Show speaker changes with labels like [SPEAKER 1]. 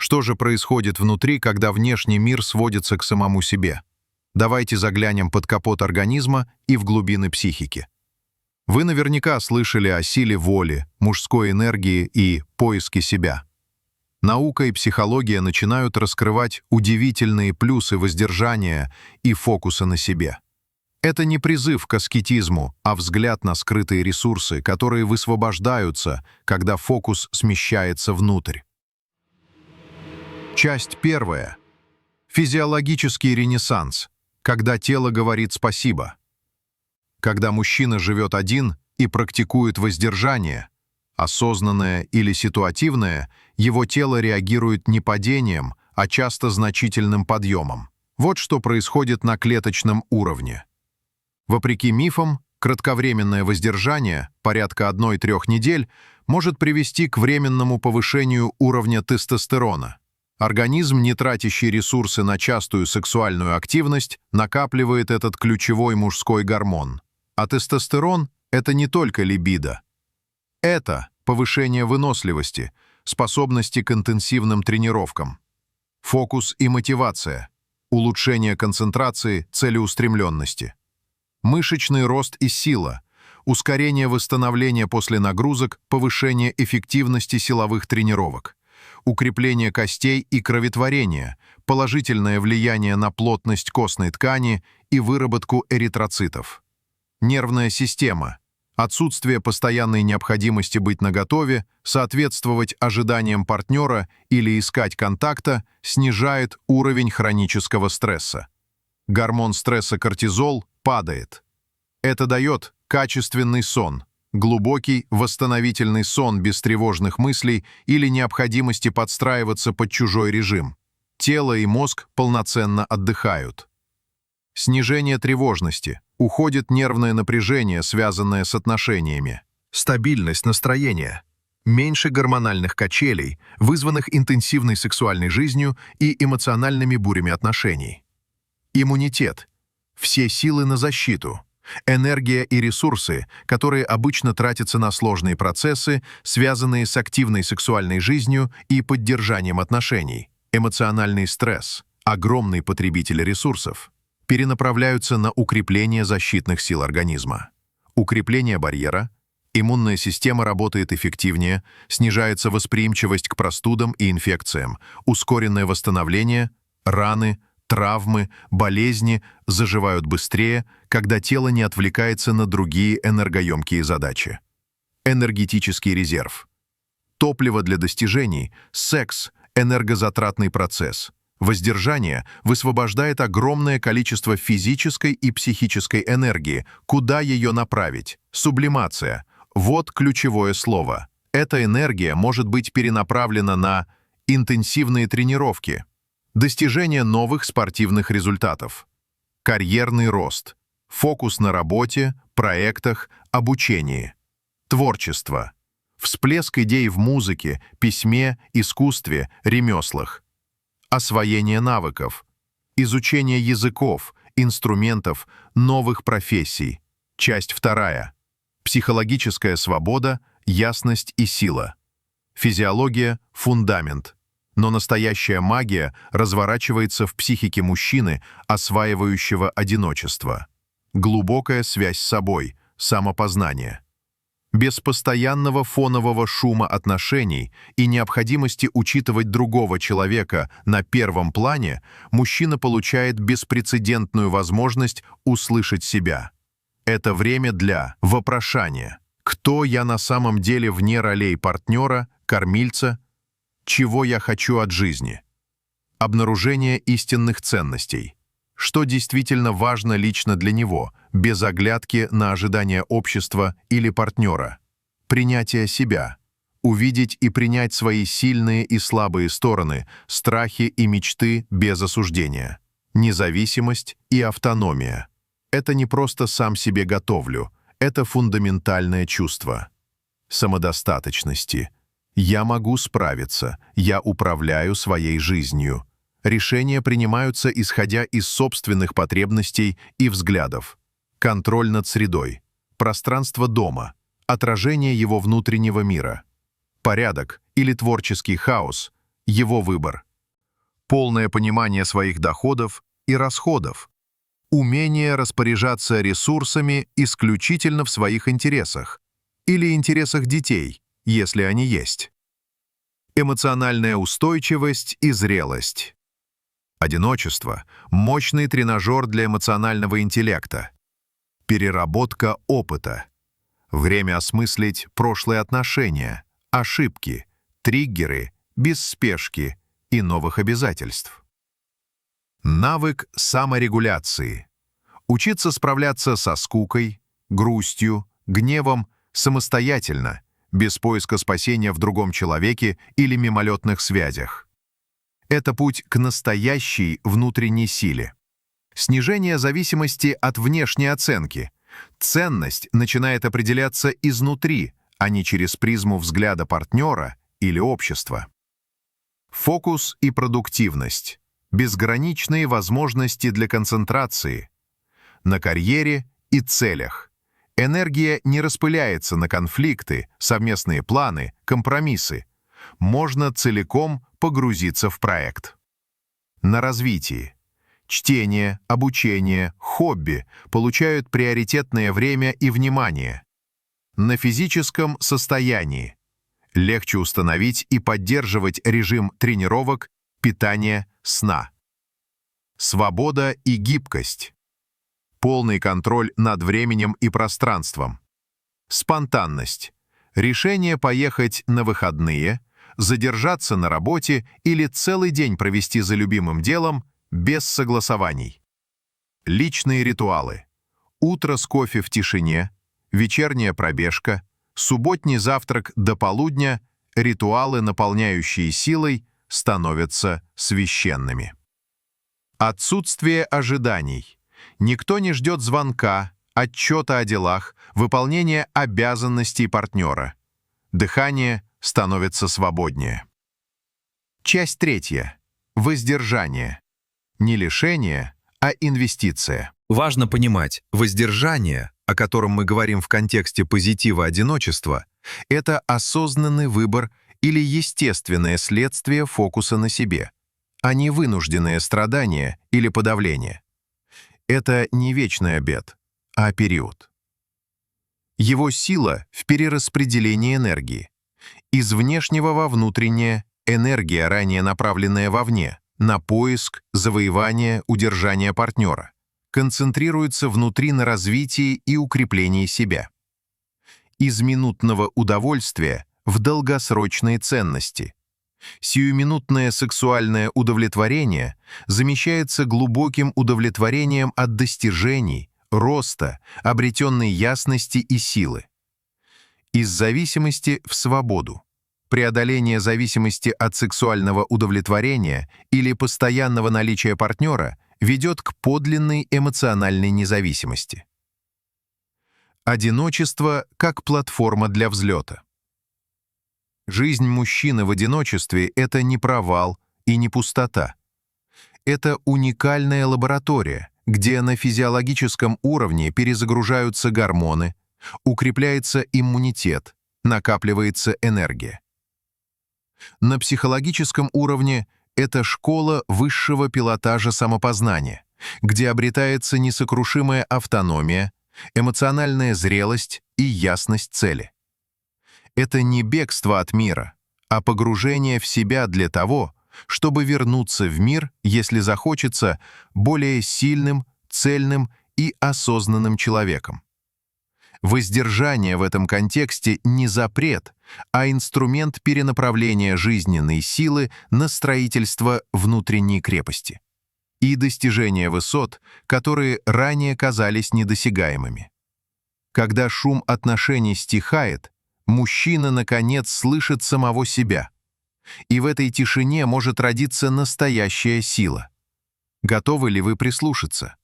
[SPEAKER 1] Что же происходит внутри, когда внешний мир сводится к самому себе? Давайте заглянем под капот организма и в глубины психики. Вы наверняка слышали о силе воли, мужской энергии и поиске себя. Наука и психология начинают раскрывать удивительные плюсы воздержания и фокуса на себе. Это не призыв к аскетизму, а взгляд на скрытые ресурсы, которые высвобождаются, когда фокус смещается внутрь. Часть первая. Физиологический ренессанс, когда тело говорит «спасибо». Когда мужчина живет один и практикует воздержание, осознанное или ситуативное, его тело реагирует не падением, а часто значительным подъемом. Вот что происходит на клеточном уровне. Вопреки мифам, кратковременное воздержание, порядка 1-3 недель, может привести к временному повышению уровня тестостерона. Организм, не тратящий ресурсы на частую сексуальную активность, накапливает этот ключевой мужской гормон. А тестостерон – это не только либидо. Это повышение выносливости, способности к интенсивным тренировкам, фокус и мотивация, улучшение концентрации, целеустремленности, мышечный рост и сила, ускорение восстановления после нагрузок, повышение эффективности силовых тренировок, укрепление костей и кроветворения, положительное влияние на плотность костной ткани и выработку эритроцитов. Нервная система. Отсутствие постоянной необходимости быть наготове, соответствовать ожиданиям партнера или искать контакта, снижает уровень хронического стресса. Гормон стресса кортизол падает. Это дает качественный сон, глубокий восстановительный сон без тревожных мыслей или необходимости подстраиваться под чужой режим. Тело и мозг полноценно отдыхают. Снижение тревожности. Уходит нервное напряжение, связанное с отношениями. Стабильность настроения. Меньше гормональных качелей, вызванных интенсивной сексуальной жизнью и эмоциональными бурями отношений. Иммунитет. Все силы на защиту. Энергия и ресурсы, которые обычно тратятся на сложные процессы, связанные с активной сексуальной жизнью и поддержанием отношений. Эмоциональный стресс. Огромный потребитель ресурсов. Перенаправляются на укрепление защитных сил организма. Укрепление барьера, иммунная система работает эффективнее, снижается восприимчивость к простудам и инфекциям, ускоренное восстановление, раны, травмы, болезни заживают быстрее, когда тело не отвлекается на другие энергоемкие задачи. Энергетический резерв. Топливо для достижений, секс, энергозатратный процесс. Воздержание высвобождает огромное количество физической и психической энергии. Куда ее направить? Сублимация. Вот ключевое слово. Эта энергия может быть перенаправлена на интенсивные тренировки, достижение новых спортивных результатов, карьерный рост, фокус на работе, проектах, обучении, творчество, всплеск идей в музыке, письме, искусстве, ремеслах, освоение навыков, изучение языков, инструментов, новых профессий. Часть 2. Психологическая свобода, ясность и сила. Физиология – фундамент. Но настоящая магия разворачивается в психике мужчины, осваивающего одиночество. Глубокая связь с собой, самопознание. Без постоянного фонового шума отношений и необходимости учитывать другого человека на первом плане, мужчина получает беспрецедентную возможность услышать себя. Это время для вопрошания. Кто я на самом деле вне ролей партнера, кормильца? Чего я хочу от жизни? Обнаружение истинных ценностей. Что действительно важно лично для него, без оглядки на ожидания общества или партнера. Принятие себя. Увидеть и принять свои сильные и слабые стороны, страхи и мечты без осуждения. Независимость и автономия. Это не просто сам себе готовлю, это фундаментальное чувство. Самодостаточности. Я могу справиться, я управляю своей жизнью. Решения принимаются, исходя из собственных потребностей и взглядов. Контроль над средой. Пространство дома. Отражение его внутреннего мира. Порядок или творческий хаос. его выбор. Полное понимание своих доходов и расходов. Умение распоряжаться ресурсами исключительно в своих интересах или интересах детей, если они есть. Эмоциональная устойчивость и зрелость. Одиночество – мощный тренажер для эмоционального интеллекта. Переработка опыта. Время осмыслить прошлые отношения, ошибки, триггеры, без спешки и новых обязательств. Навык саморегуляции. Учиться справляться со скукой, грустью, гневом самостоятельно, без поиска спасения в другом человеке или мимолетных связях. Это путь к настоящей внутренней силе. Снижение зависимости от внешней оценки. Ценность начинает определяться изнутри, а не через призму взгляда партнера или общества. Фокус и продуктивность. Безграничные возможности для концентрации. На карьере и целях. Энергия не распыляется на конфликты, совместные планы, компромиссы. Можно целиком погрузиться в проект. На развитии. Чтение, обучение, хобби получают приоритетное время и внимание. На физическом состоянии. Легче установить и поддерживать режим тренировок, питания, сна. Свобода и гибкость. Полный контроль над временем и пространством. Спонтанность. Решение поехать на выходные, задержаться на работе или целый день провести за любимым делом без согласований. Личные ритуалы. Утро с кофе в тишине, вечерняя пробежка, субботний завтрак до полудня, ритуалы, наполняющие силой, становятся священными. Отсутствие ожиданий. Никто не ждет звонка, отчета о делах, выполнения обязанностей партнера. Дыхание становится свободнее. Часть 3. Воздержание. Не лишение, а инвестиция.
[SPEAKER 2] Важно понимать, воздержание, о котором мы говорим в контексте позитива одиночества, это осознанный выбор или естественное следствие фокуса на себе, а не вынужденное страдание или подавление. Это не вечный обет, а период. Его сила в перераспределении энергии. Из внешнего во внутреннее энергия, ранее направленная вовне, на поиск, завоевание, удержание партнера, концентрируется внутри на развитии и укреплении себя. Из минутного удовольствия в долгосрочные ценности. Сиюминутное сексуальное удовлетворение замещается глубоким удовлетворением от достижений, роста, обретенной ясности и силы. Из зависимости в свободу. Преодоление зависимости от сексуального удовлетворения или постоянного наличия партнера ведет к подлинной эмоциональной независимости. Одиночество как платформа для взлета. Жизнь мужчины в одиночестве — это не провал и не пустота. Это уникальная лаборатория, где на физиологическом уровне перезагружаются гормоны, укрепляется иммунитет, накапливается энергия. На психологическом уровне это школа высшего пилотажа самопознания, где обретается несокрушимая автономия, эмоциональная зрелость и ясность цели. Это не бегство от мира, а погружение в себя для того, чтобы вернуться в мир, если захочется, более сильным, цельным и осознанным человеком. Воздержание в этом контексте не запрет, а инструмент перенаправления жизненной силы на строительство внутренней крепости и достижения высот, которые ранее казались недосягаемыми. Когда шум отношений стихает, мужчина, наконец, слышит самого себя. И в этой тишине может родиться настоящая сила. Готовы ли вы прислушаться?